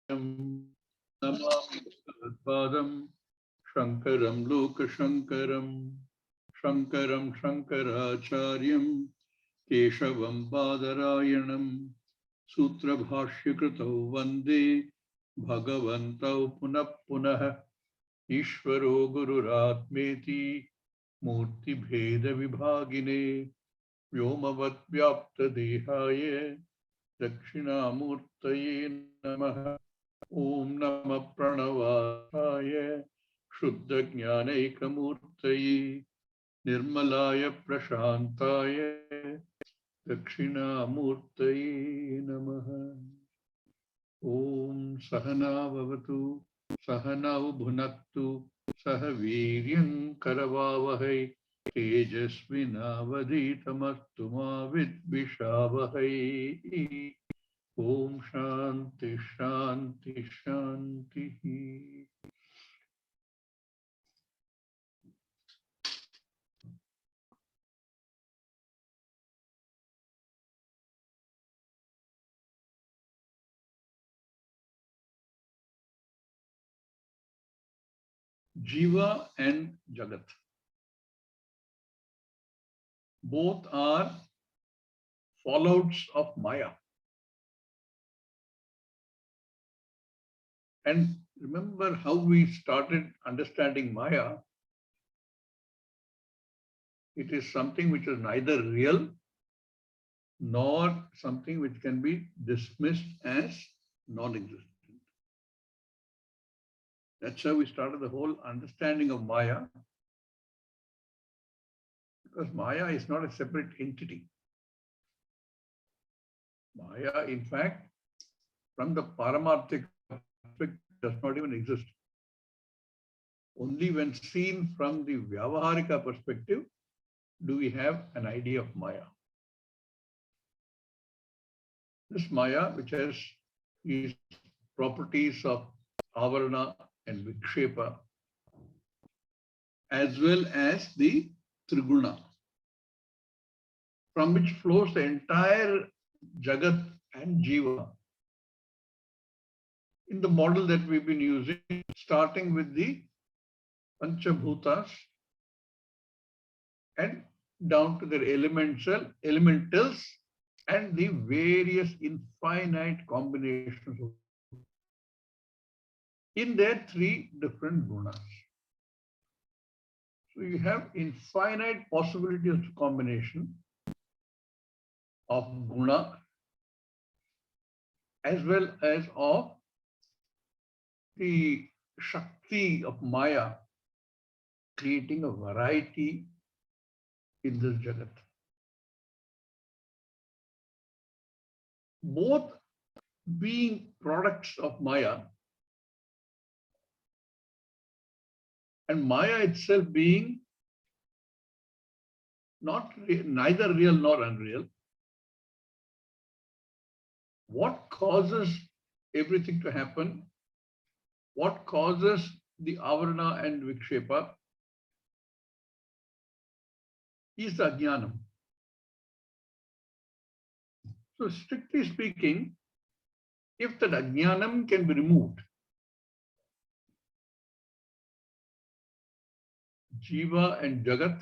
Namami Padam Shankaram Lokashankaram Shankaram Shankaracharyam Keshavam Badarayanam Sutra Bhashyakritau Vande Bhagavantau Punah Punah Ishvaro Gururatmeti Murti Bheda Vibhagine Vyomavat Vyapta Dehaye Dakshinamurtaye Namaha Om Namah Pranavaya Shuddha Jnanaikamurtaye Nirmalaya Prashantaya Dakshinamurtaye Namaha. Om Sahana Bhavatu Sahana Bhunaktu Sahaviryam Karavavahai Tejasvinavaditamastu ma vidvishavahai. Om Shanti Shanti Shanti. Jiva and Jagat. Both are fallouts of Maya. And remember how we started understanding Maya. It is something which is neither real nor something which can be dismissed as non-existent. That's how we started the whole understanding of Maya. Because Maya is not a separate entity. Maya, in fact, from the Paramarthik aspect, does not even exist. Only when seen from the Vyavaharika perspective do we have an idea of Maya. This Maya, which has these properties of Avarana and Vikshepa, as well as the Triguna, from which flows the entire Jagat and Jiva. In the model that we've been using, starting with the Panchabhutas and down to their elementals and the various infinite combinations of in their three different gunas. So you have infinite possibilities of combination of guna as well as of the Shakti of Maya, creating a variety in this Jagat. Both being products of Maya and Maya itself being neither real nor unreal. What causes everything to happen? What causes the Avarana and Vikshepa is the Ajnanam. So strictly speaking, if that Ajnanam can be removed, Jiva and Jagat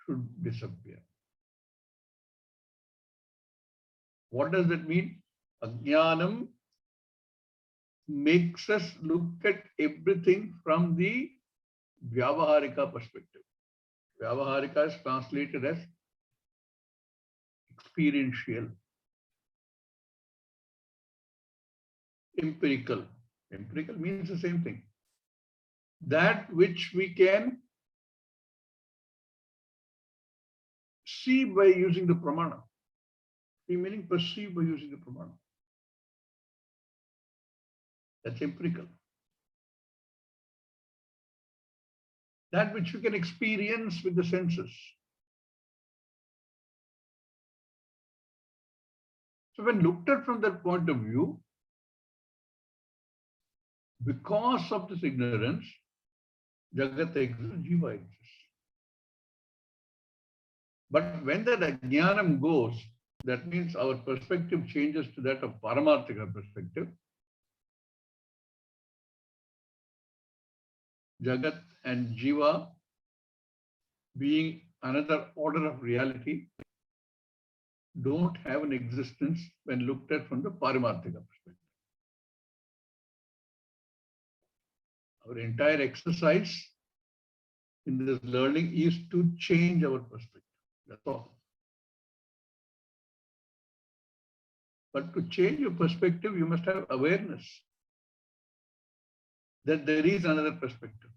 should disappear. What does that mean? Ajnanam makes us look at everything from the Vyavaharika perspective. Vyavaharika is translated as experiential, empirical. Empirical means the same thing. That which we can see by using the pramana. See meaning perceive by using the pramana. That's empirical. That which you can experience with the senses. So when looked at from that point of view, because of this ignorance, Jagat exists, Jiva exists. But when that Ajnanam goes, that means our perspective changes to that of Paramarthika perspective. Jagat and Jiva being another order of reality don't have an existence when looked at from the Parimarthika perspective. Our entire exercise in this learning is to change our perspective. That's all. But to change your perspective, you must have awareness that there is another perspective.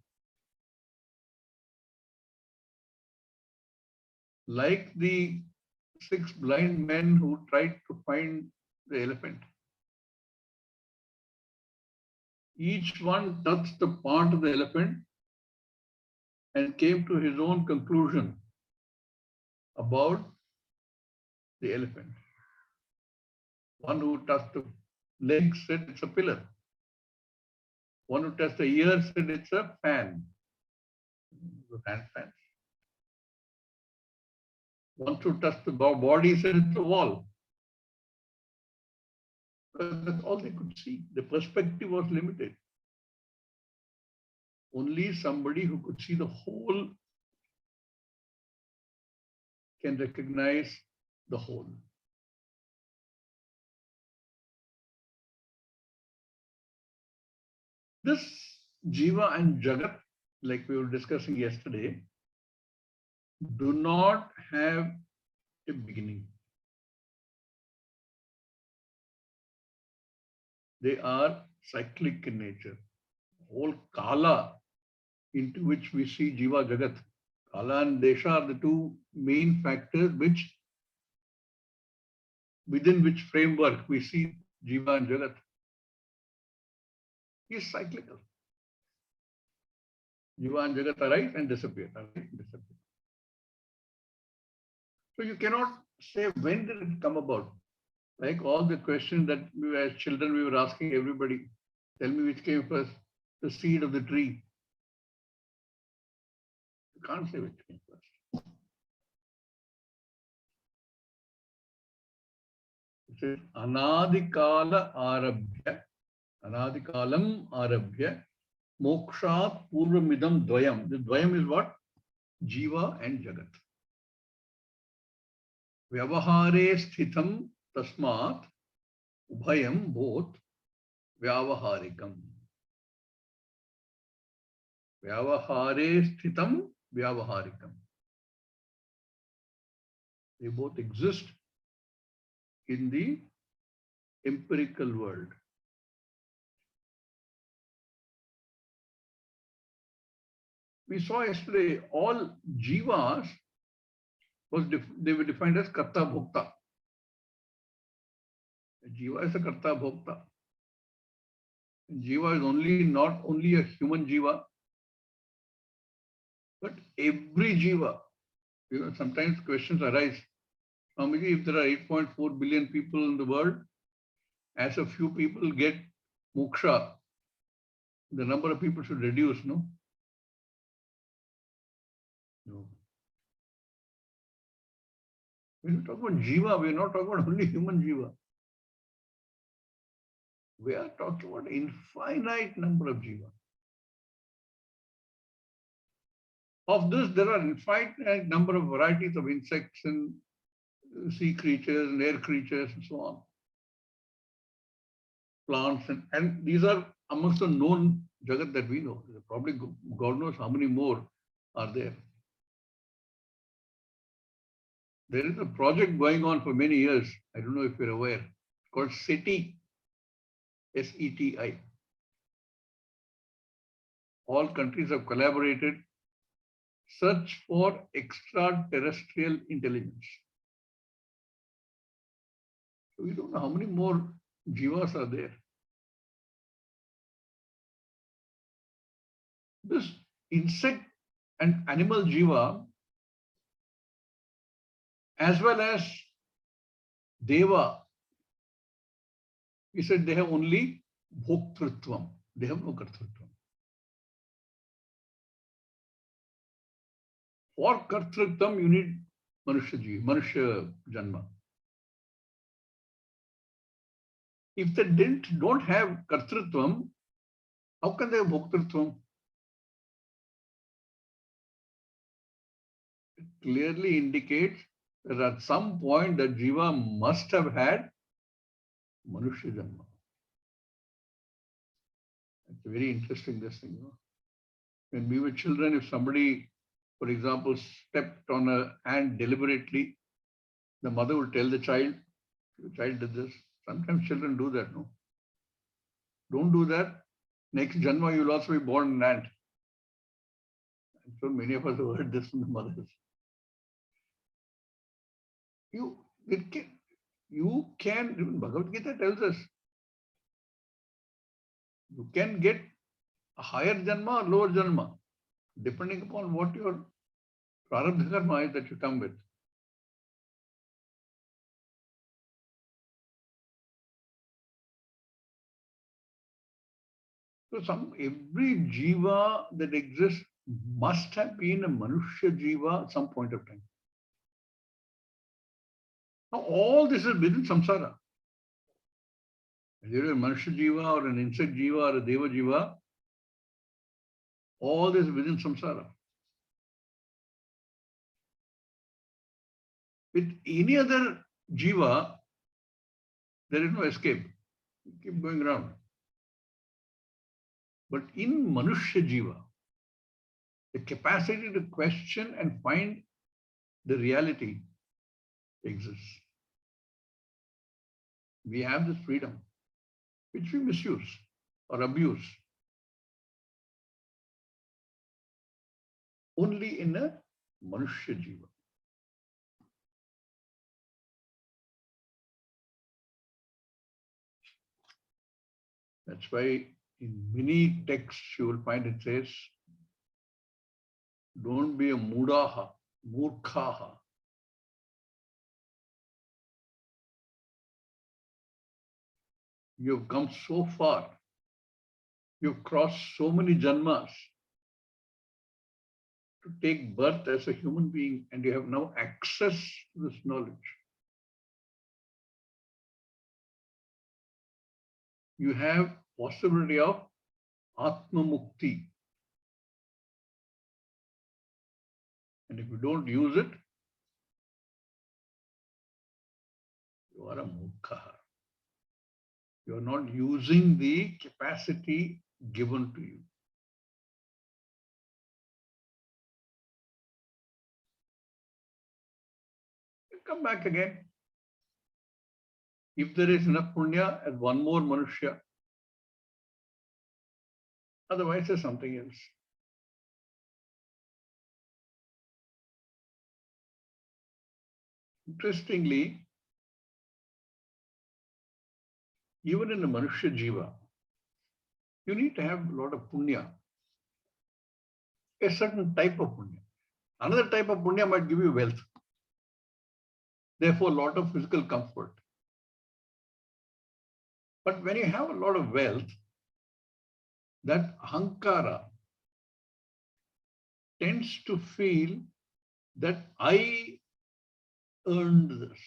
Like the 6 blind men who tried to find the elephant. Each one touched the part of the elephant and came to his own conclusion about the elephant. One who touched the leg said it's a pillar. One who touched the ear said it's a fan. Hand fan. One who touched the body said it's a wall. That's all they could see. The perspective was limited. Only somebody who could see the whole can recognize the whole. This Jiva and Jagat, like we were discussing yesterday, do not have a beginning. They are cyclic in nature. Whole Kala into which we see Jiva Jagat. Kala and Desha are the two main factors within which framework we see Jiva and Jagat. Is cyclical. Jiva and Jagat arise and disappear. So you cannot say when did it come about. Like all the questions that we were, as children, we were asking everybody, tell me which came first, the seed of the tree. You can't say which came first. It says, Anadikala Arabhya, Anadikalam Arabhya, Mokshat Purvamidam Dvayam. The Dvayam is what? Jiva and Jagat. Vyavahare Sthitam Tasmat Ubhayam both Vyavaharikam. Vyavahare Sthitam Vyavaharikam. They both exist in the empirical world. We saw yesterday all jivas they were defined as karta bhokta. Jiva is a karta bhokta. Jiva is not only a human jiva, but every jiva. You know, sometimes questions arise. Swamiji, if there are 8.4 billion people in the world, as a few people get moksha, the number of people should reduce, no? No. When we talk about jiva, we are not talking about only human jiva. We are talking about infinite number of jiva. Of this, there are infinite number of varieties of insects and sea creatures and air creatures and so on. Plants and these are amongst the known jagat that we know. Probably God knows how many more are there. There is a project going on for many years. I don't know if you're aware. It's called SETI. SETI. All countries have collaborated. Search for extraterrestrial intelligence. So we don't know how many more jivas are there. This insect and animal jiva, as well as deva, he said they have only bhoktrutvam. They have no kartrutvam. For kartrutvam, you need manusya janma. If they don't have kartrutvam, how can they have bhoktrutvam? clearly indicates that at some point the jiva must have had Manushya Janma. It's very interesting, this thing. When we were children, if somebody, for example, stepped on a hand deliberately, the mother would tell the child did this. Sometimes children do that, no? Don't do that. Next Janma, you'll also be born an ant. I'm sure many of us have heard this from the mothers. You can, even Bhagavad Gita tells us, you can get a higher Janma or lower Janma, depending upon what your prarabdha karma is that you come with. So every jiva that exists must have been a Manushya jiva at some point of time. Now all this is within samsara. Whether you're a Manushya jiva or an insect jiva or a Deva jiva, all this is within samsara. With any other jiva, there is no escape. You keep going around. But in Manushya jiva, the capacity to question and find the reality exists. We have this freedom, which we misuse or abuse. Only in a Manushya jiva. That's why in many texts you will find it says, don't be a mudaha, murkhaha. You've come so far. You've crossed so many janmas to take birth as a human being, and you have now access to this knowledge. You have possibility of ātmatattva. And if you don't use it, you are a mukha. You are not using the capacity given to you. You come back again. If there is enough punya, as one more manushya. Otherwise, there's something else. Interestingly, even in the Manushya Jiva, you need to have a lot of punya, a certain type of punya. Another type of punya might give you wealth. Therefore, a lot of physical comfort. But when you have a lot of wealth, that ahankara tends to feel that I earned this.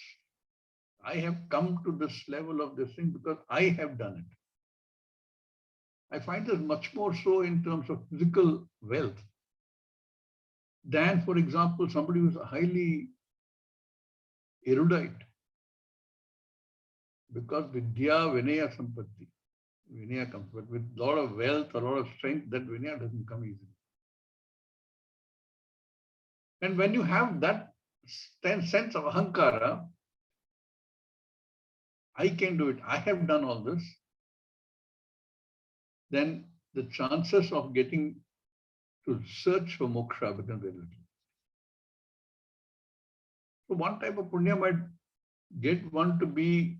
I have come to this level of this thing because I have done it. I find this much more so in terms of physical wealth than, for example, somebody who's highly erudite. Because Vidya, Vinaya, Sampatti. Vinaya comes, but with a lot of wealth, a lot of strength, that Vinaya doesn't come easily. And when you have that sense of ahankara, I can do it, I have done all this, then the chances of getting to search for moksha become very little. So one type of punya might get one to be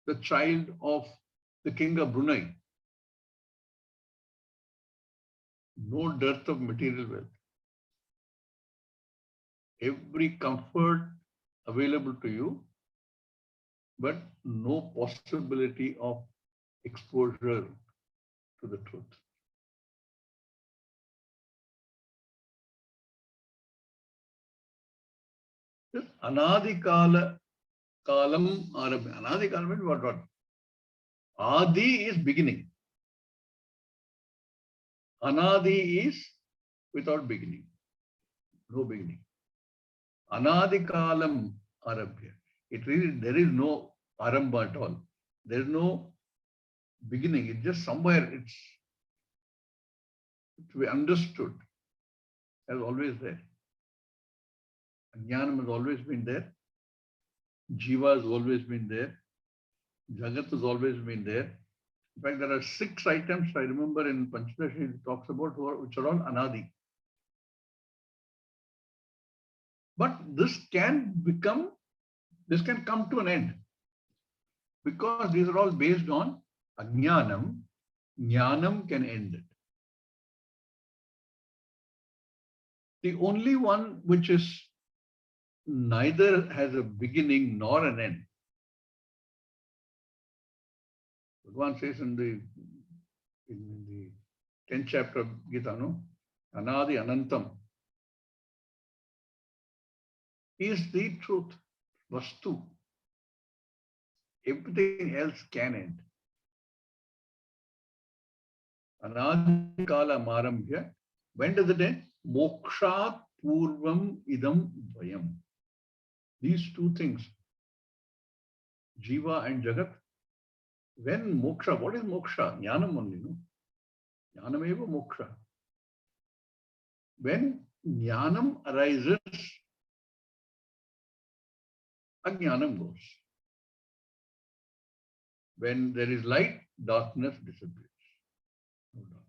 the child of the king of Brunei. No dearth of material wealth. Every comfort available to you, but no possibility of exposure to the truth. This anadikala kalam arabha. Anadikala means what? Adi is beginning. Anadi is without beginning. No beginning. Anadikalam arabhya. It really, there is no arambha at all. There is no beginning. It's just somewhere, it's to be understood as always there. Jnanam has always been there. Jiva has always been there. Jagat has always been there. In fact, there are 6 items I remember in Panchadashi it talks about which are all anadi. But this can come to an end because these are all based on ajnanam. Jnanam can end it. The only one which is neither has a beginning nor an end. Bhagavan says in the 10th chapter of Gita, no? Anadi Anantam is the truth, Vastu. Everything else can end. Anadi Kala Marambhya. When does it end? Moksha Purvam Idam Dvayam. These 2 things, Jiva and Jagat. When moksha, what is moksha? Jnanam only, no? Jnanam eva moksha. When jnanam arises, ajnanam goes. When there is light, darkness disappears. No darkness.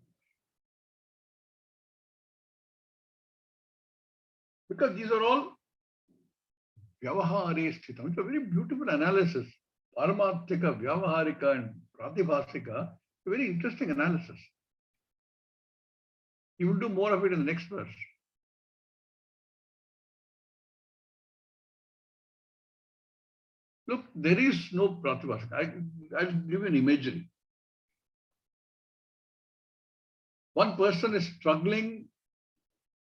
Because these are all vyavahare sthitam. It's a very beautiful analysis. Paramarthika, Vyavaharika and Pratibhasika, a very interesting analysis. He will do more of it in the next verse. Look, there is no Pratibhasika. I'll give you an imagery. One person is struggling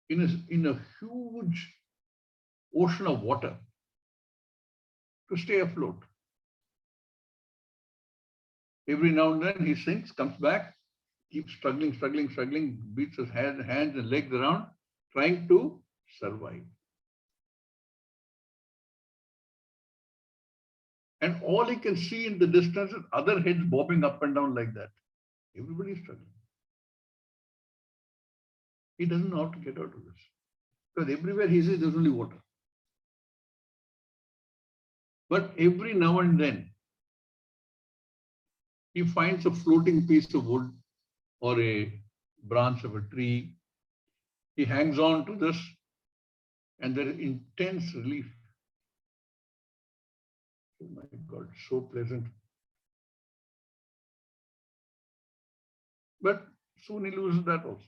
in a huge ocean of water to stay afloat. Every now and then he sinks, comes back, keeps struggling, beats his hands and legs around, trying to survive. And all he can see in the distance is other heads bobbing up and down like that. Everybody is struggling. He doesn't know how to get out of this. Because everywhere he sees there's only water. But every now and then, he finds a floating piece of wood or a branch of a tree. He hangs on to this and there is intense relief. Oh my God, so pleasant. But soon he loses that also.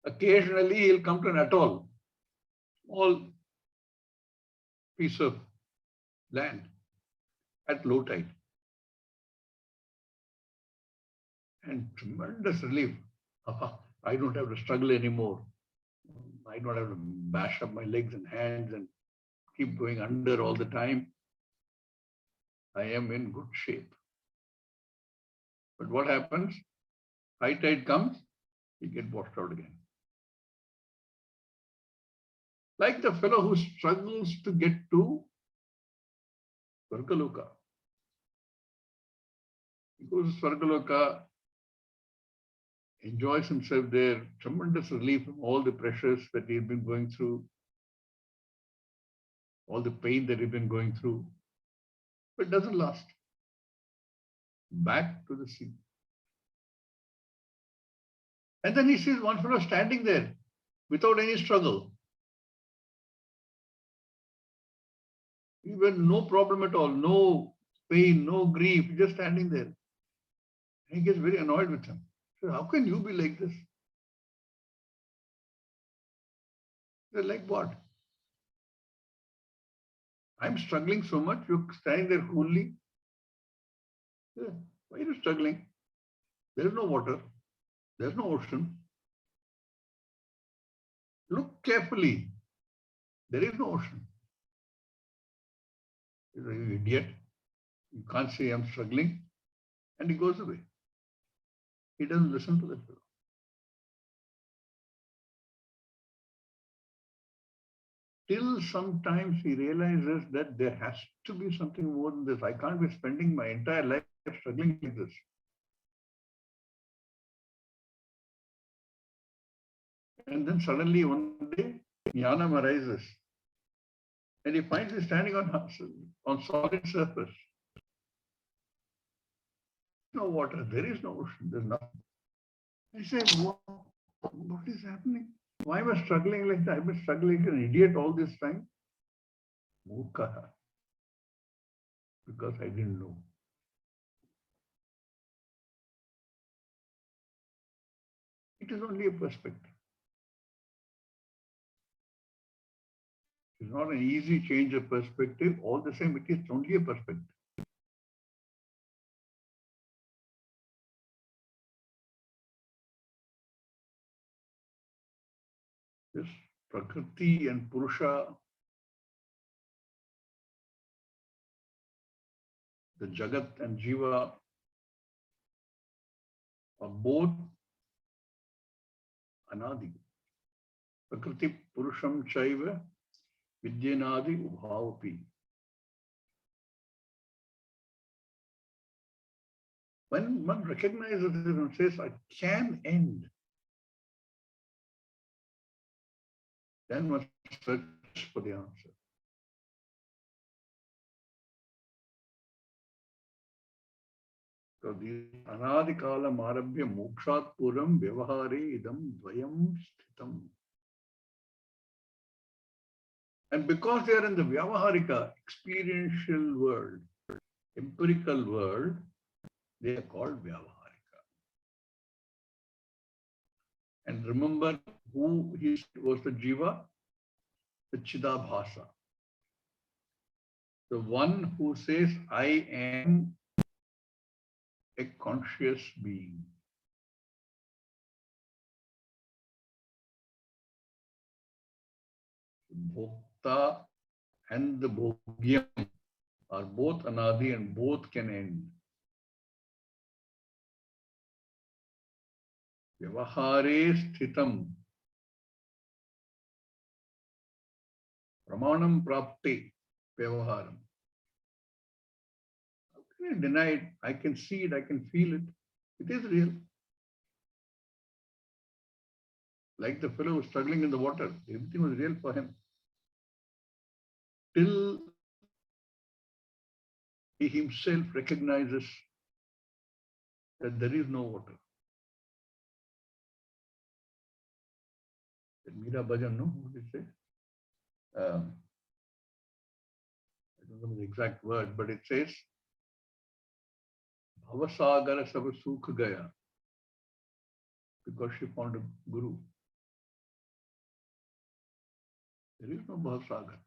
Occasionally he'll come to an atoll, small piece of land at low tide. And tremendous relief. I don't have to struggle anymore. I don't have to bash up my legs and hands and keep going under all the time. I am in good shape. But what happens? High tide comes, he gets washed out again. Like the fellow who struggles to get to Svargaloka. He goes to Svargaloka, enjoys himself there, tremendous relief from all the pressures that he's been going through, all the pain that he's been going through, but it doesn't last. Back to the sea. And then he sees one fellow standing there without any struggle. Even no problem at all, no pain, no grief, just standing there. He gets very annoyed with him. So how can you be like this? They're like what? I'm struggling so much, you're standing there coolly. Yeah. Why are you struggling? There is no water. There's no ocean. Look carefully. There is no ocean. You're an idiot. You can't say I'm struggling. And he goes away. He doesn't listen to that fellow. till sometimes he realizes that there has to be something more than this. I can't be spending my entire life struggling like this. And then suddenly one day, jnanam arises. And he finds he's standing on solid surface. No water, there is no ocean, there's nothing. I say, what is happening? Why am I struggling like that? I've been struggling like an idiot all this time. Mukha, because I didn't know. It is only a perspective. It's not an easy change of perspective. All the same, it is only a perspective. This Prakriti and Purusha, the Jagat and Jiva are both anadi. Prakriti Purusham Chaiva Vidyanadi Ubhavapi. When one recognizes it and says, I can end, then one searches for the answer. So the anadikala marabhya mokshat puram vyavahare idam dvayam sthitam. And because they are in the vyavaharika, experiential world, empirical world, they are called vyavaharika. And remember who was the jiva? The Chidabhasa. The one who says, I am a conscious being. Bhokta and the bhogyam are both anadi and both can end. Vyavahare sthitam. Pramanam prapte vyavaharam. How can I deny it? I can see it, I can feel it. It is real. Like the fellow who was struggling in the water, everything was real for him. Till he himself recognizes that there is no water. The Meera Bhajan, no? What did it say? I don't know the exact word, but it says, Bhavasagara sab sukh gaya, because she found a guru. There is no Bhavasagar.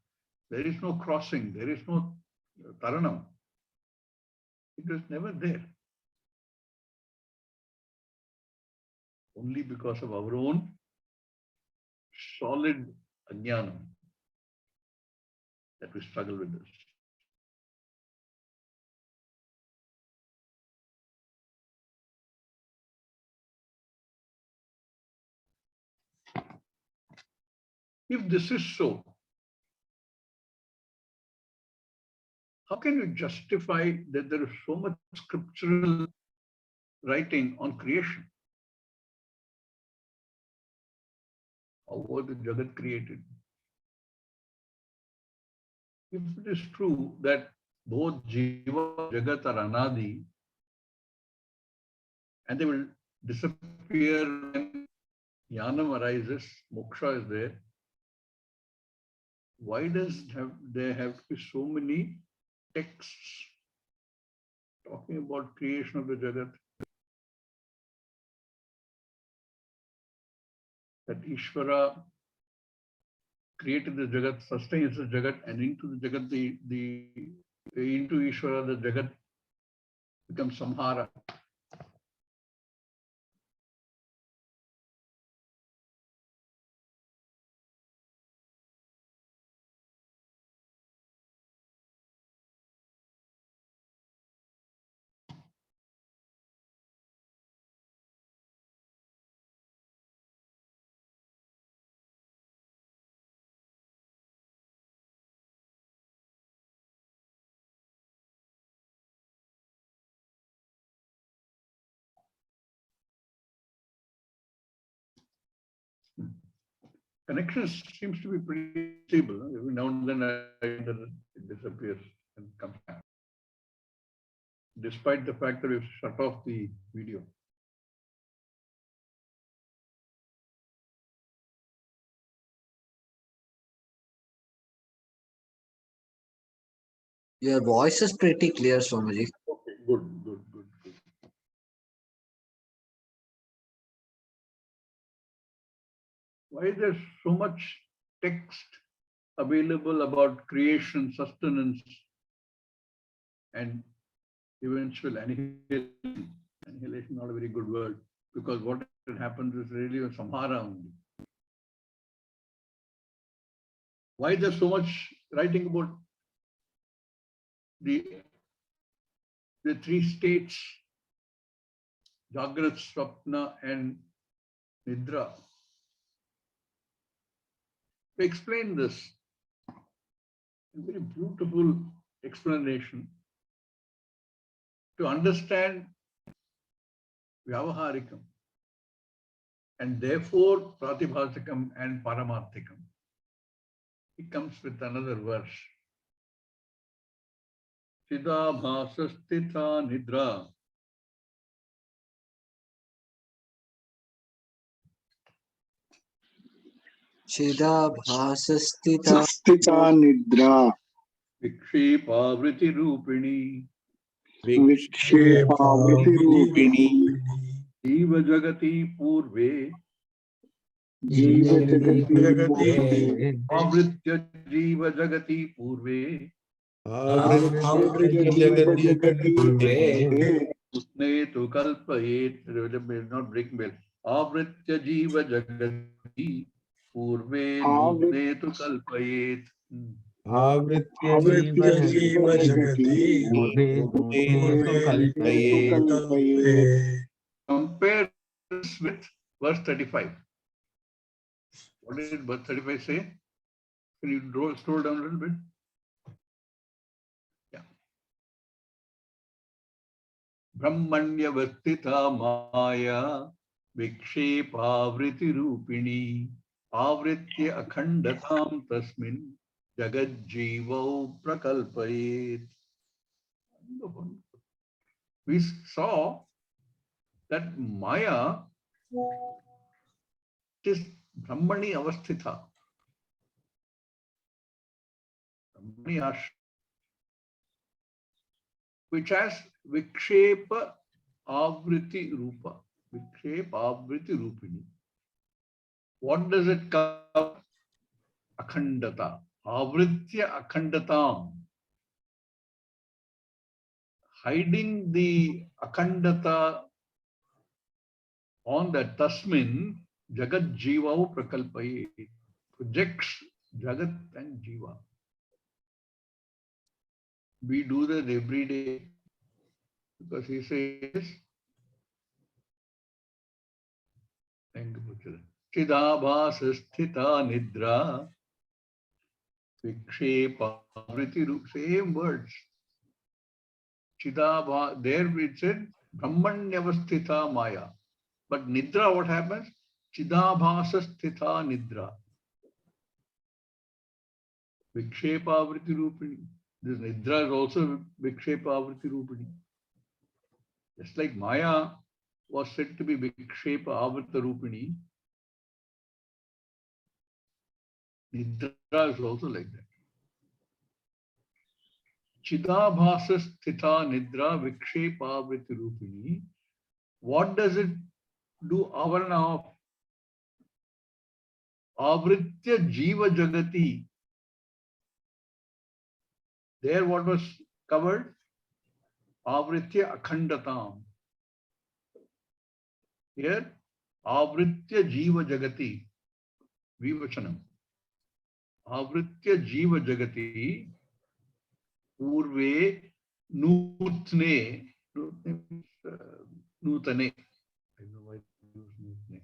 There is no crossing. There is no taranam. It was never there. Only because of our own solid ajnanam that we struggle with this. If this is so, how can you justify that there is so much scriptural writing on creation? How was the Jagat created? If it is true that both Jiva and Jagat are anadi, and they will disappear when jnanam arises, moksha is there, why does there have to be so many texts talking about creation of the Jagat? That Ishvara created the Jagat, sustains the Jagat, and into the Jagat, into Ishvara, the Jagat becomes samhara. connection seems to be pretty stable. Every now and then it disappears and comes back, despite the fact that we've shut off the video. Your voice is pretty clear, Swamiji. Okay, good. Why is there so much text available about creation, sustenance, and eventual annihilation? Annihilation, not a very good word, because what happens is really a samhara only. Why is there so much writing about the three states, Jagrat, Swapna, and Nidra? To explain this, a very beautiful explanation to understand Vyavaharikam and therefore Pratibhasakam and Paramarthikam. He comes with another verse. Chidabhasastitha nidra. Chidabhasastita nidra. Vikshepavriti rupini. Vikshepavriti rupini. Jiva jagati purve. Jiva jagati Avritya jiva jagati purve. Netu kalpayet. Not breaking bell. Avritya jiva jagati purve. Netu kalpayet. Avritya jiva jagati kalpe. Compare this with verse 35. What did verse 35 say? Can you scroll down a little bit? Yeah. Brahmanya vastita maya vikshepavriti rupini avritya akhandatam tasmin jagat jivau prakalpayet. We saw that Maya is Brahmani avasthita. Brahmani Arsha, which has Vikshepa Avriti Rupa. Vikshepa Avriti Rupini. What does it cover? Akhandata. Avritya Akhandatam. Hiding the Akhandata on the Tasmin, Jagat Jivau Prakalpaye. Projects Jagat and Jiva. We do that every day because he says, thank you, Chidabhasasthita nidra vikshepa vriti rup. Same words. Chidabha, there it said Brahmanyavasthita maya. But nidra, what happens? Chidabhasasthita nidra. Vikshepa vriti rupini. This nidra is also vikshepa vriti rupini. Just like Maya was said to be vikshepa avrita rupini, nidra is also like that. Chidabhasa sthita nidra vikshepa avriti rupini. What does it do? Avarana of avritya jiva jagati. There what was covered? Avritya akhandatam. Here, avritya jiva jagati. Vivachanam. Avritya jiva jagati. Purve nutne. Nutane. I don't know why I use nutne.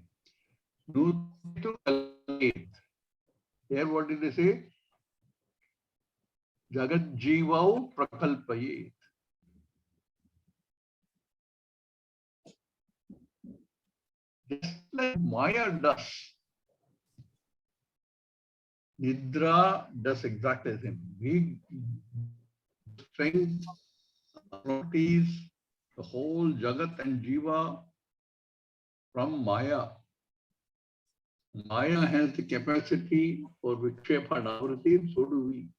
Nutu kalpayet. Here what did they say? Jagat jivau prakalpayet. Just like Maya does. Nidra does exactly the same. We strength, properties, the whole Jagat and Jiva from Maya. Maya has the capacity for Vikshepa and Avriti, so do we.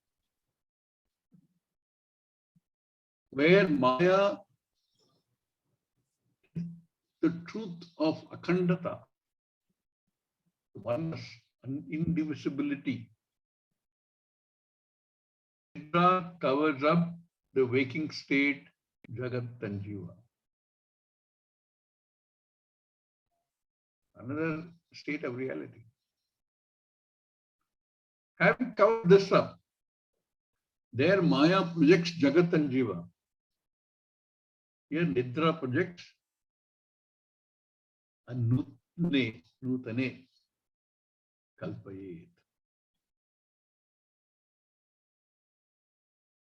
Where Maya, the truth of Akhandata, oneness and indivisibility, Nidra covers up the waking state, Jagat and Jiva. Another state of reality. Having covered this up, there Maya projects Jagat and Jiva. Here Nidra projects Nutane Kalpayet.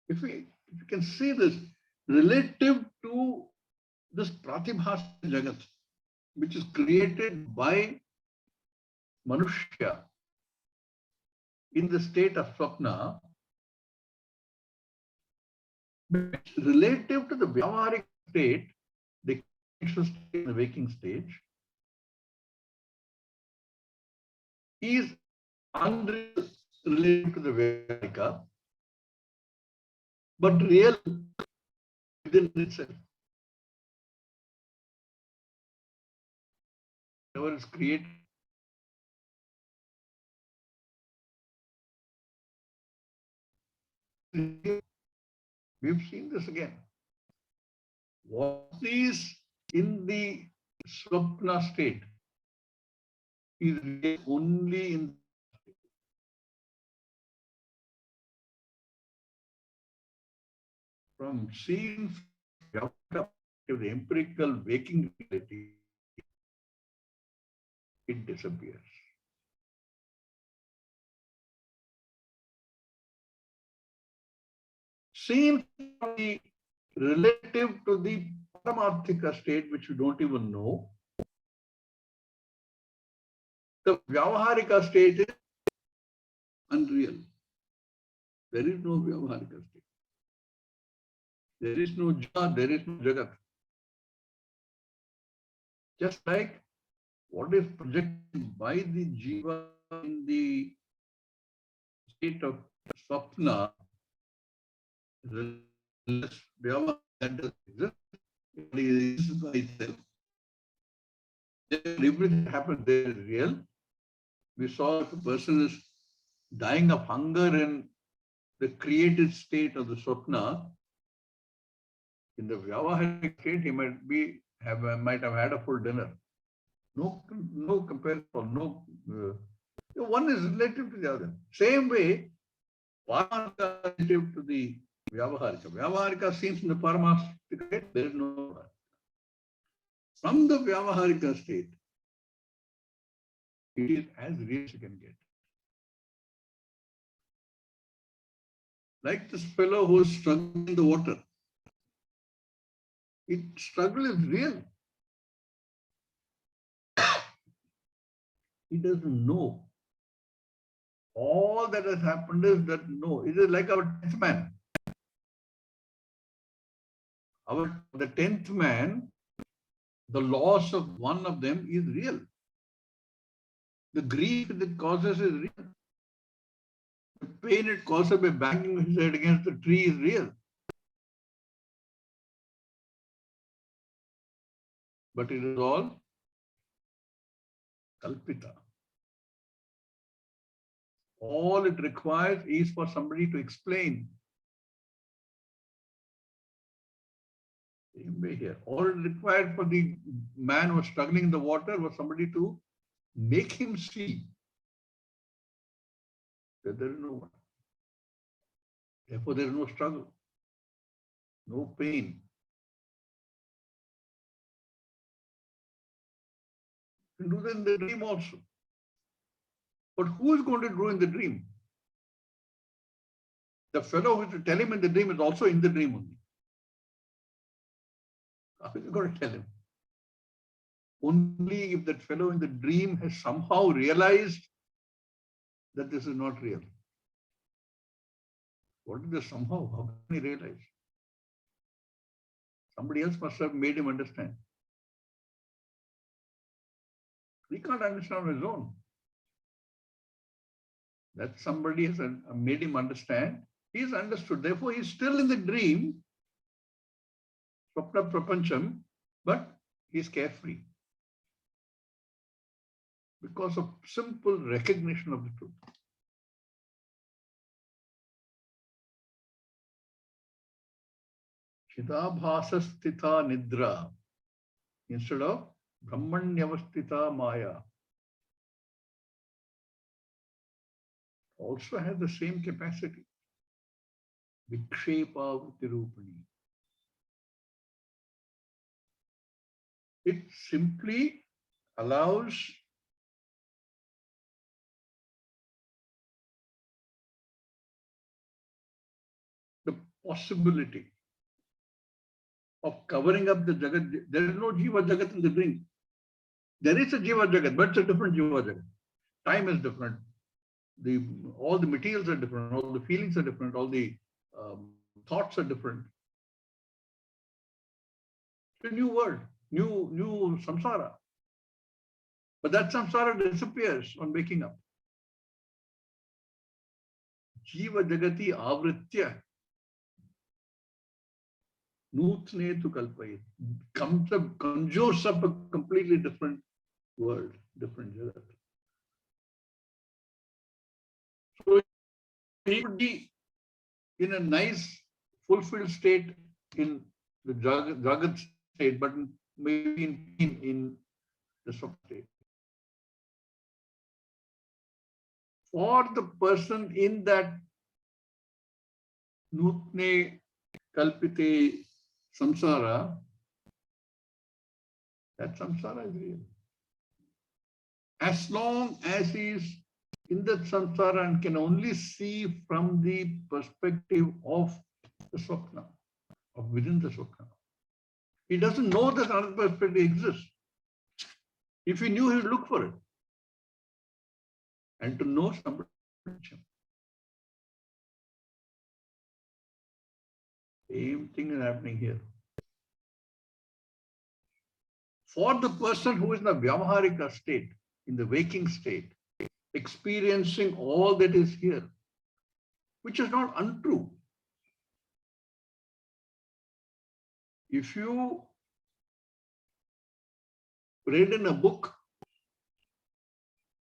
If you can see this relative to this Pratibhasa Jagat, which is created by Manushya in the state of Swapna, relative to the Vyavaharic state, the waking stage, is unreal related to the Vyavarika, but real within itself. Whatever is created, we've seen this again. What is in the Swapna state is real only in from seeing to the empirical waking reality, it disappears. Seen from the relative to the Paramarthika state, which you don't even know, the Vyavaharika state is unreal. There is no Vyavaharika state. There is no Jiva, there is no Jagat. Just like what is projected by the Jiva in the state of Swapna, Vyavaharika that does exist, it exists by itself. Everything happens there is real. We saw if a person is dying of hunger in the created state of the Swapna, in the Vyavaharic state, he might have had a full dinner. No comparison, no. One is relative to the other. Same way, Paramarthika is relative to the Vyavaharika. Vyavaharika seems in the Paramarthika state, there is no. From the Vyavaharika state, it is as real as you can get. Like this fellow who is struggling in the water. Struggle is real. He doesn't know. All that has happened is that no, it is like our 10th man. The 10th man, the loss of one of them is real. The grief it causes is real. The pain it causes by banging his head against the tree is real. But it is all kalpita. All it requires is for somebody to explain. Same way here. All it required for the man who was struggling in the water was somebody to make him see that there is no one. Therefore, there is no struggle, no pain. You can do that in the dream also. But who is going to do in the dream? The fellow who is to tell him in the dream is also in the dream only. How is he going to tell him? Only if that fellow in the dream has somehow realized that this is not real? What is this somehow? How can he realize? Somebody else must have made him understand. He can't understand on his own. That somebody has made him understand. He is understood. Therefore, he is still in the dream, Swapna Prapancham, but he is carefree. Because of simple recognition of the truth. Chidabhasastita nidra instead of Brahmanyavastita maya also has the same capacity. Vikshepavritirupani. It simply allows the possibility of covering up the Jagat. There is no Jiva Jagat in the dream. There is a Jiva Jagat, but it's a different Jiva Jagat. Time is different. All the materials are different. All the feelings are different. All the thoughts are different. It's a new world, new samsara. But that samsara disappears on waking up. Jiva Jagati Avritya Nutne tu kalpayit. Conjures up a completely different world, different Jagat. So he would be in a nice, fulfilled state in the Jagat state, but maybe in the Swapna state. For the person in that Nutne Kalpite samsara, that samsara is real. As long as he is in that samsara and can only see from the perspective of the Swapna, of within the Swapna. He doesn't know that another perspective exists. If he knew, he would look for it. And to know somebody. Same thing is happening here. For the person who is in the Vyavaharika state, in the waking state, experiencing all that is here, which is not untrue. If you read in a book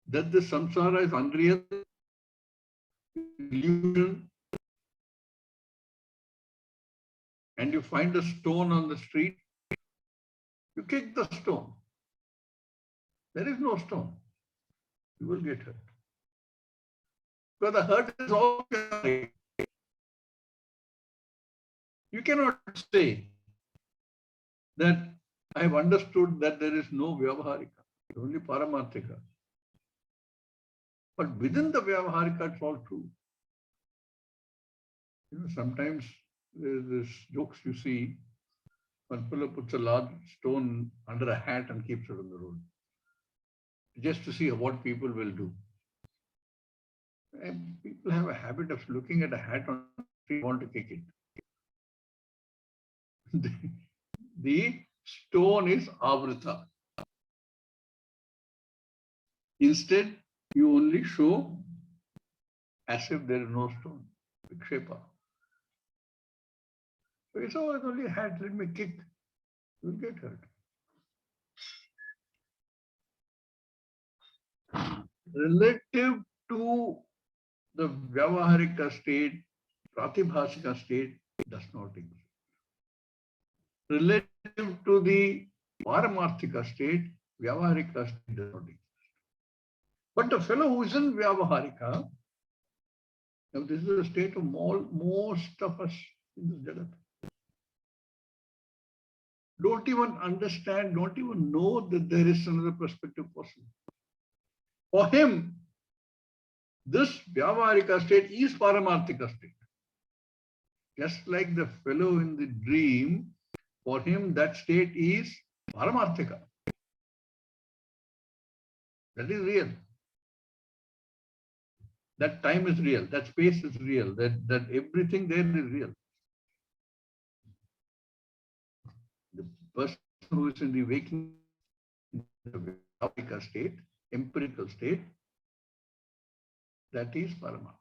that the samsara is unreal, illusion, and you find a stone on the street, you kick the stone. There is no stone. You will get hurt. Because the hurt is all. You cannot say that I have understood that there is no Vyavaharika, only Paramarthika. But within the Vyavaharika, it's all true. You know, sometimes there's this jokes you see, one fellow puts a large stone under a hat and keeps it on the road, just to see what people will do. And people have a habit of looking at a hat on the street, want to kick it. The stone is avrita. Instead, you only show as if there is no stone. Vikshepa. So it's always only a hat, let me kick. You will get hurt. Relative to the Vyavaharika state, Pratibhasika state does not exist. Relative to the Paramarthika state, Vyavaharika state does not exist. But the fellow who is in Vyavaharika, now this is the state of most of us in this Jagat. Don't even understand, don't even know that there is another perspective possible. For him, this Vyavaharika state is Paramarthika state. Just like the fellow in the dream, for him that state is Paramarthika. That is real. That time is real, that space is real, that everything there is real. The person who is in the waking state, empirical state, that is Paramatma.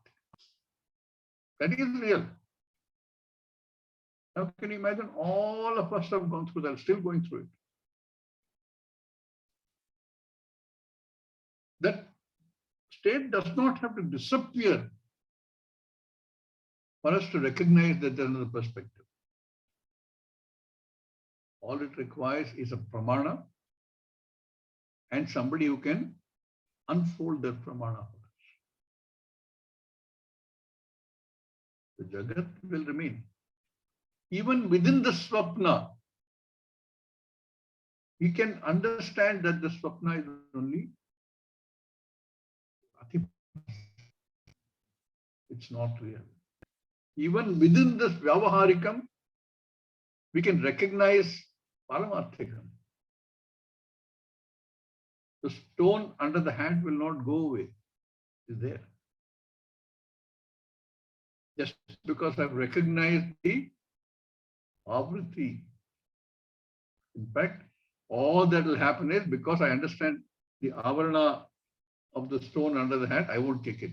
That is real. Now can you imagine all of us have gone through that, still going through it. That state does not have to disappear for us to recognize that there is another perspective. All it requires is a pramana and somebody who can unfold that pramana for us. The Jagat will remain. Even within the swapna, we can understand that the swapna is only it's not real. Even within this vyavaharikam, we can recognize paramarthikam. The stone under the hat will not go away. It's there. Just because I've recognized the avritti. In fact, all that will happen is because I understand the avarana of the stone under the hat, I won't take it.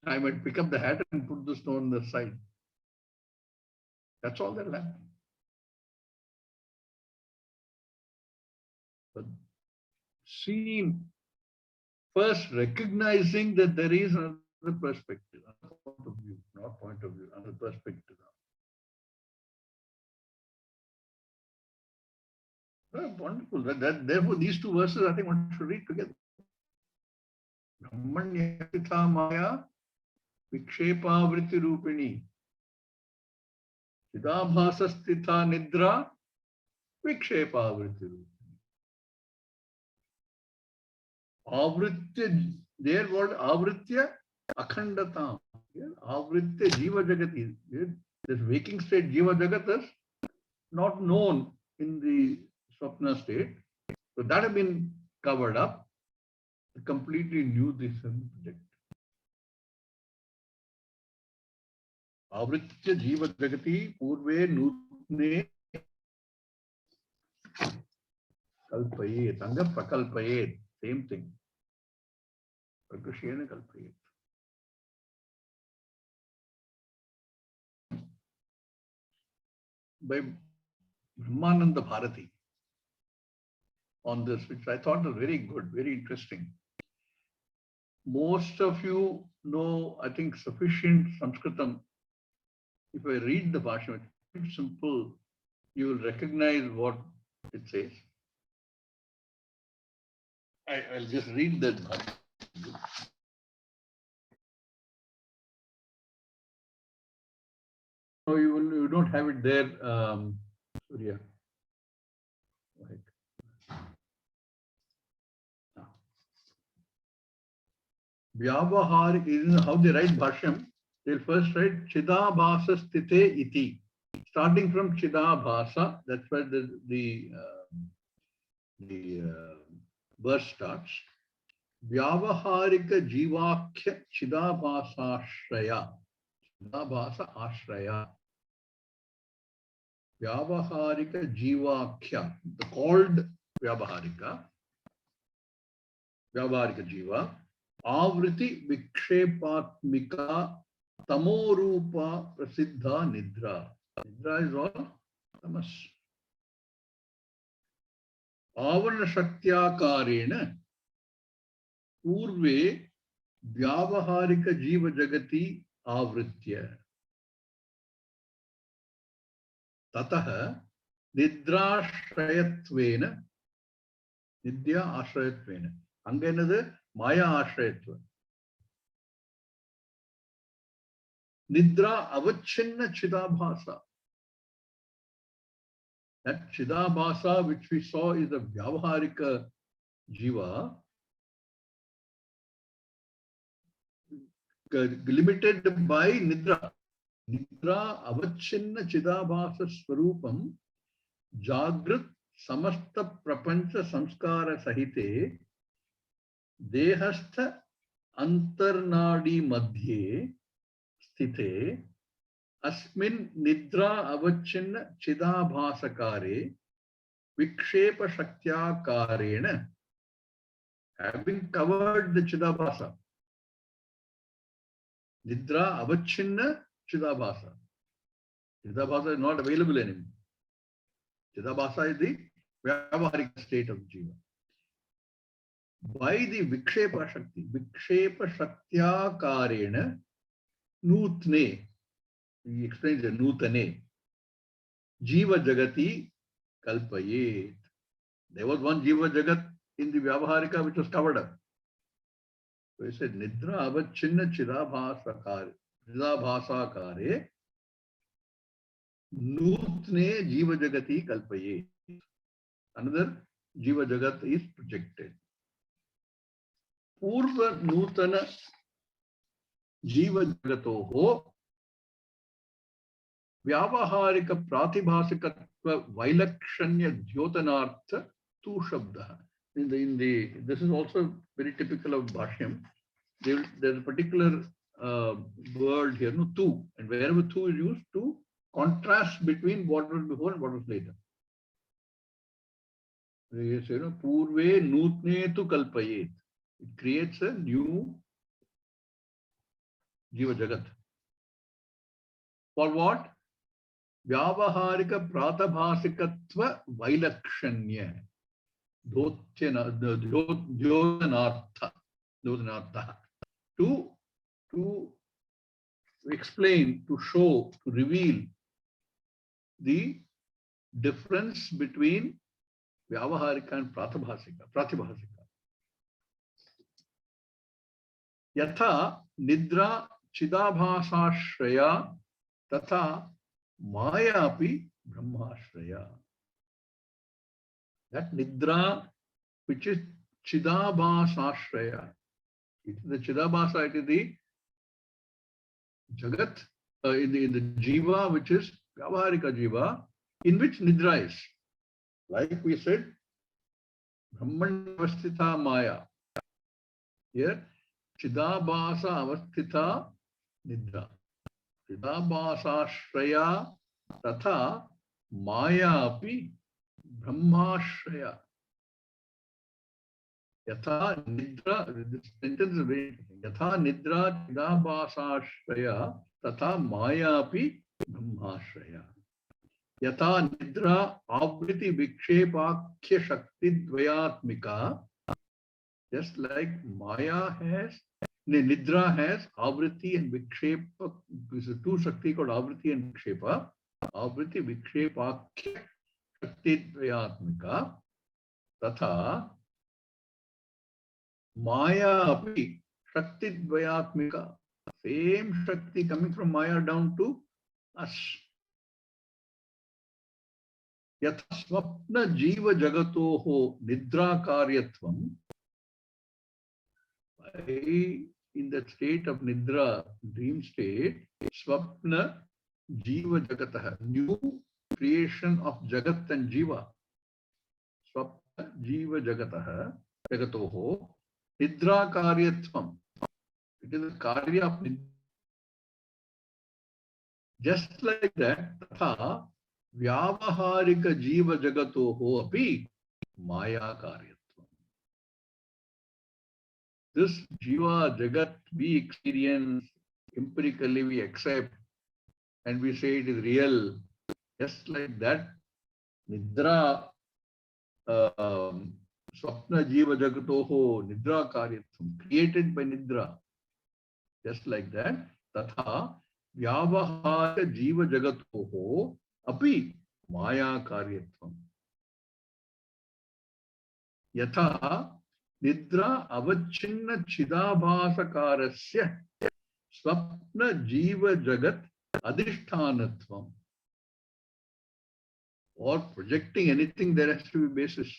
I might pick up the hat and put the stone on the side. That's all that will happen. But seeing, first recognizing that there is another perspective, another point of view, not point of view, another perspective. Oh, wonderful. Therefore, these two verses I think one should read together. Brahmanyatitha maya vikshepavritti rupini chidabhasastitha nidra vikshepavritti rupini. Avritya, their word avritya akhandatam. Avritya jiva jagati. This waking state jiva jagat is not known in the swapna state. So that has been covered up. Completely new this subject. Avritya jiva jagati purve nutne kalpayet. Anga prakalpayet. Same thing. Prakushena kalpayet. By Brahmananda Bharati on this, which I thought was very good, very interesting. Most of you know, I think, sufficient Sanskritam. If I read the Bhasham, it's simple. You will recognize what it says. I'll just read that Bhasham. No, you don't have it there, Surya. Right. Vyavahar is how they write Bhashyam. They'll first write Chidabhasa Stite Iti. Starting from Chidabhasa, that's where the verse starts. Vyavaharika Jivakhya Chidabhasa Ashraya. Chidabhasa Ashraya. Vyavaharika Jivakhya. The called Vyavaharika. Vyavaharika Jiva. Avriti vikshepatmika tamorupa prasiddha nidra. Nidra is all tamas. Avarna shaktyakarena purve vyavaharika jiva jagati avritya. Tataha nidrashrayatvena nidya ashrayatvena. Anga enadhu Maya Ashrayatva. Nidra avachinna chidabhasa. That chidabhasa which we saw is a vyavaharika jiva, limited by nidra. Nidra avachinna chidabhasa swarupam jagrat samasta prapancha samskara sahite Dehastha antarnadi madhye sthite asmin nidra avachinna chidabhasakare vikshepa shaktyakarena. Having covered the chidabhasa, nidra avachinna chidabhasa. Chidabhasa is not available anymore. Chidabhasa is the vyavaharika state of jiva. By the vikshepa shaktyakarena nutne, he explains the nutane, jiva jagati kalpayet. There was one jiva jagat in the vyavaharika which was covered up. So he said, nidra avachinna chidabhasakare nutne jiva jagati kalpayet. Another jiva jagat is projected. Purva nutana jiva jagatoho vyavaharika pratibhasikatva vailakshanya dhyotanartha tu shabda. This is also very typical of Bhashyam. There's a particular word here, no, tu, and wherever tu is used to contrast between what was before and what was later. You say, purve nutne tu kalpayet. It creates a new jiva jagat. For what? Vyavaharika pratabhasikatva vailakshanya. Dhyotanartha. To explain, to show, to reveal the difference between Vyavaharika and Pratibhasika. Yatha nidra chidabhasashraya tatha maya api brahmashraya. That nidra which is chidabhasashraya. It is the chidabhasa, it is the jagat, in the jiva which is Vyavaharika jiva, in which nidra is. Like we said, Brahman avasthita maya. Here, chidabhasa avasthita nidra. Chidabhasa shraya tatha maya api brahmashraya. Yatha nidra, this sentence is very interesting. Yatha nidra chidabhasa shraya tatha maya api brahmashraya. Yatha nidra avriti vikshepakya shakti dvayatmika. Just like Maya has, nidra has avriti and vikshepa. This is two shakti called avriti and vikshepa. Avriti vikshepakya shakti dvayatmika. Tatha Maya api shakti dvayatmika. Same shakti coming from Maya down to us. Yatha swapna jiva jagatoho nidra karyatvam. In that state of nidra, dream state, swapna jiva jagataha, new creation of jagat and jiva. Swapna jiva jagataha, jagatoho, nidra karyatvam. It is the karya of nidra. Just like that, tatha vyavaharika jiva jagatoho api maya karyatvam. This jiva jagat we experience, empirically we accept, and we say it is real. Just like that, nidra, swapna jiva jagatoho, nidra karyatvam, created by nidra. Just like that, tatha vyavaharika jiva jagatoho api maya karyatvam. Yatha nidra avachinna chidabhasakarasya swapna jiva jagat adhikāritvaṃ. For projecting anything, there has to be basis.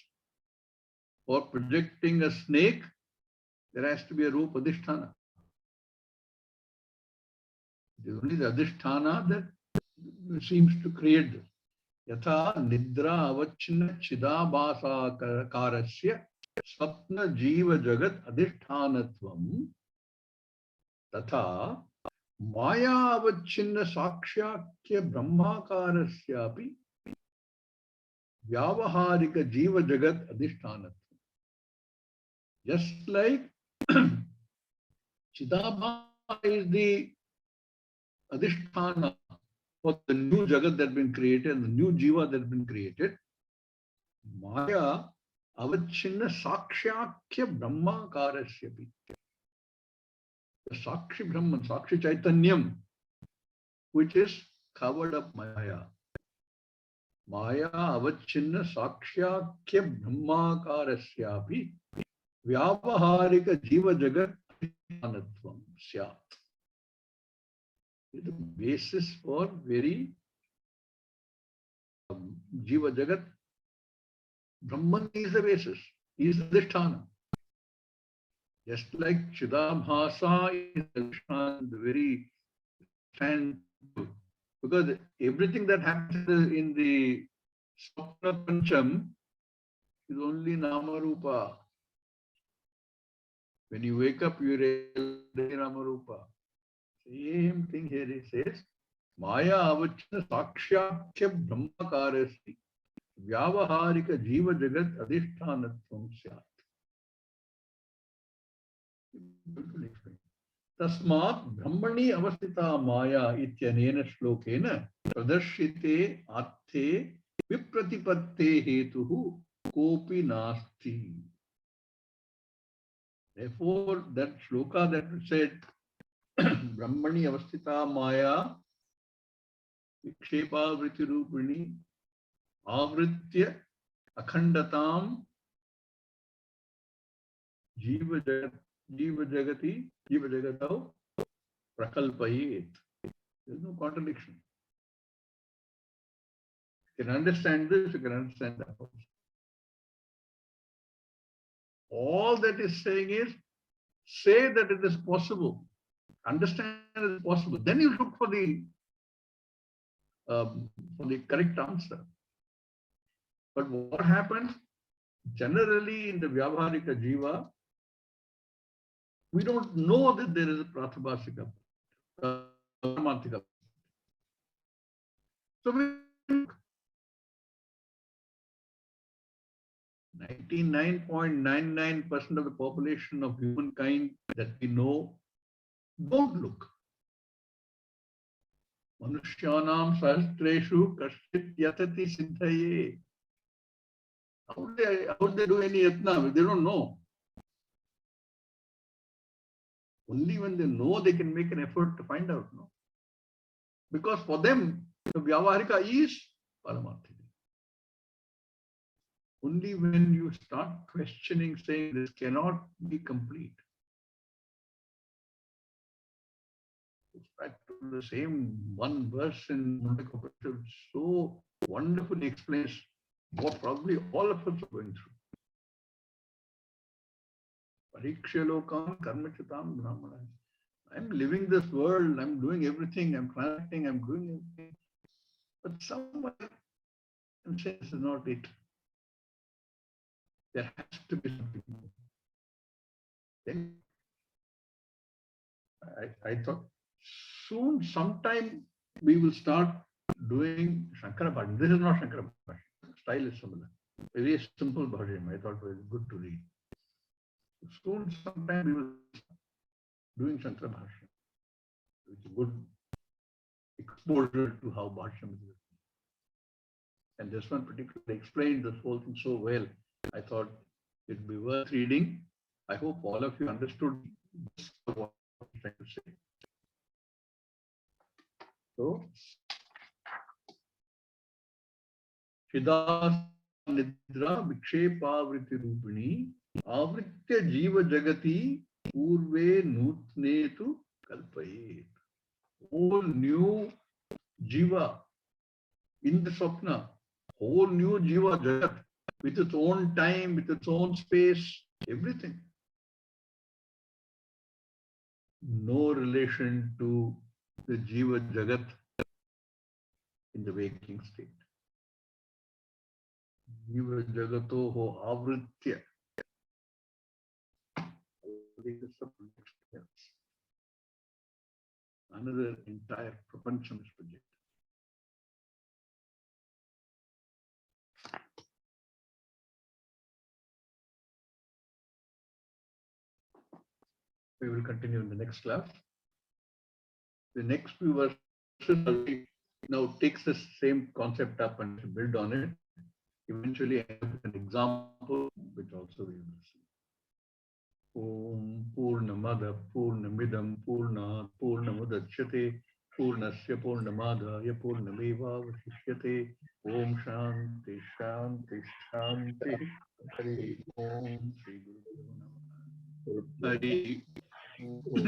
For projecting a snake, there has to be a rupa adhisthana. It is only the adhisthana that seems to create this. Yatha nidra avachinna chidabhasakarasya swapna jiva jagat adhikāritvaṃ तथा माया अवच्छिन्न साक्ष्याख्य ब्रह्माकारस्यापि व्यावहारिक जीव jagat adhisthana. Just like Chidabha is the adhisthana for the new jagat that has been created, the new jiva that has been created, Maya avachinna sakshakhya brahmakarasyapi. The Sakshi Brahman, Sakshi Chaitanyam, which is covered up Maya. Maya avachinna sakshakhya brahmakarasyapi vyavaharika jiva jagat adhikāritvaṃ syāt. The basis for very jiva jagat. Brahman is the basis, he is the adhisthana. Just like Chidabhasa is the adhisthana, the very stand, because everything that happens in the Swapna Pancham is only Nama Rupa. When you wake up, you realize Nama Rupa. Same thing here it says, Maya avachana sakshakhya brahmakarasya vyavaharika jiva jagat adhisthanattvaṃ syāt. Tasmat brahmani avastita maya ityanena shlokena pradarshite atthe vipratipatte hetuhu kopi nasti. Therefore, that shloka that said, brahmani avastita maya vikshepa vritti rupini avritya akhandatam jiva jagati jiva jagatav prakalpayet. There is no contradiction. You can understand this, you can understand that also. All that is saying is, say that it is possible, understand it is possible. Then you look for the correct answer. But what happens generally in the Vyavaharika Jiva, we don't know that there is a Prathabhasika, Paramarthika. So we 99.99% of the population of humankind that we know don't look. Manushyanam sahastreshu kashchit yatati siddhaye. How would they do any yatna? They don't know. Only when they know they can make an effort to find out. No? Because for them, the Vyavaharika is Paramarthika. Only when you start questioning, saying this cannot be complete. Back to the same one verse in Mundaka Upanishad, so wonderfully explains what probably all of us are going through. Pariksha lokam karmachatam brahmana. I'm living this world, I'm doing everything, I'm planting, I'm doing everything. But someone can say this is not it. There has to be something more. Then I thought soon, sometime we will start doing Shankara Bhajam. This is not Shankara Bhajam. Style is similar. Very simple Bhajam. I thought it was good to read. Soon, sometime we will start doing Shankara Bhajam. It's a good exposure to how Bhajam is written. And this one particularly explained this whole thing so well. I thought it'd be worth reading. I hope all of you understood what I was trying to say. So, Shida Nidra Vikshepa Vritti Rupini Avritya Jiva Jagati Purve Nutnetu Kalpayet. Whole new Jiva in the Swapna, whole new Jiva Jagat with its own time, with its own space, everything. No relation to the Jiva Jagat in the waking state. Jiva Jagatoho Avritya. another entire prapancham is projected. We will continue in the next class. The next few verses now takes the same concept up and build on it. Eventually, I have an example which also we will see. Om Purnamada Purnamidam Purnat Purnamudachyate Purnasya Purnamadaya Purnameva Vasishyate Om Shanti Shanti Shanti Hari Om Shri Guru Hari